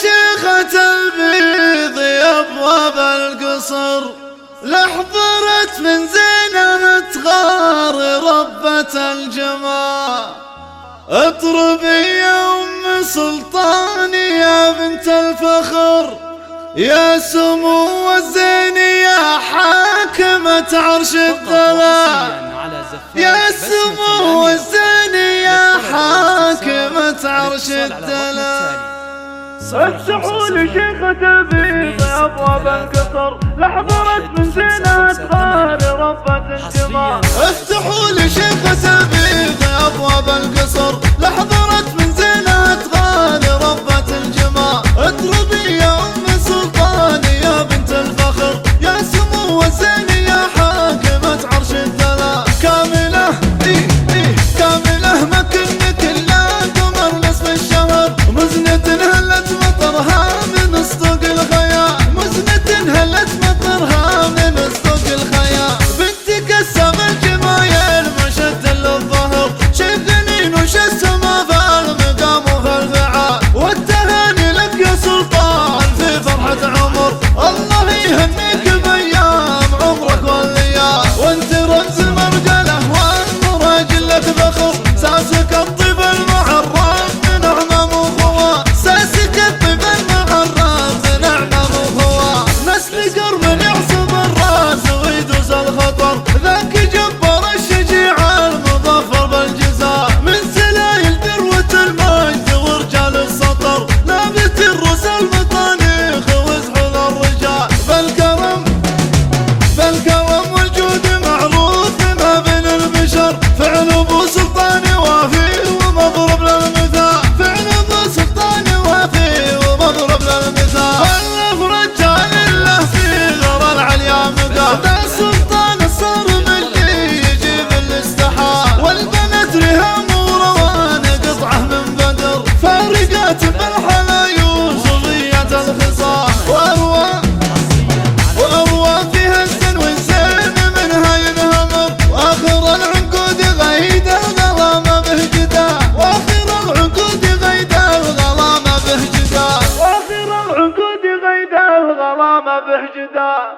شيخة البيض يا ابواب القصر، لحضرت من زينها تغار ربة الجمال. اطربي يا ام سلطاني يا بنت الفخر، يا سمو الزين يا حاكمة عرش الدلال، يا سمو الزين يا حاكمة عرش الدلال. افتحوا لشيخة البيض يا ابواب القصر، لحضرت من زينها تغار ربة الجمال. افتحوا لشيخة البيض يا ابواب القصر، لحضرت من زينها تغار ربة الجمال. اطربي يا ام سلطان يا بنت الفخر، يا سمو الزين يا حاكمة عرش الدلال. كاملة كاملة مكنك لا قمر نصف الشهر، مزنة هلت مطرها من اصدق الخيال، مزنة هلت مطرها من اصدق الخيال. بنتك السم الجمايل مشد للظهر، شغلين وش السما في المقام وفي الفعال. والتهاني لك يا سلطان في فرحة عمر، الله يهنيك بايام عمرك والليال. وانت رمز المرجله والمراجل لك فخر، ساسك الطيب المعرف من اعمام وخوات، ساسك الطيب المعرف من اعمام وخوات. نسل قرم يعصب الراس ويدوس الخطر، ذاك جبار الشجيع المظفر بالجزاء. من سلايل ذروة المجد ورجال السطر، نابت الرؤوس المطانيخ وزحول الرجال. بالكرم والجود معروف ما بين البشر، فعل ابو سلطان وافي ومضرب للمثال، فعل ابو سلطان وافي ومضرب للمثال. والله رجال له في غرى العليا مقام، ذا سلطان الصارم اللي يجيب الاستحال. والبنات رهام وروان قطعه من بدر، فارقات بالحلا يوسفية الخصال. واروى فيها السن والزين منها ينهمر، واخر العنقود غيد الغرام به جدال، واخر العنقود غيد الغرام به جدال، واخر العنقود غيد الغرام به جدال.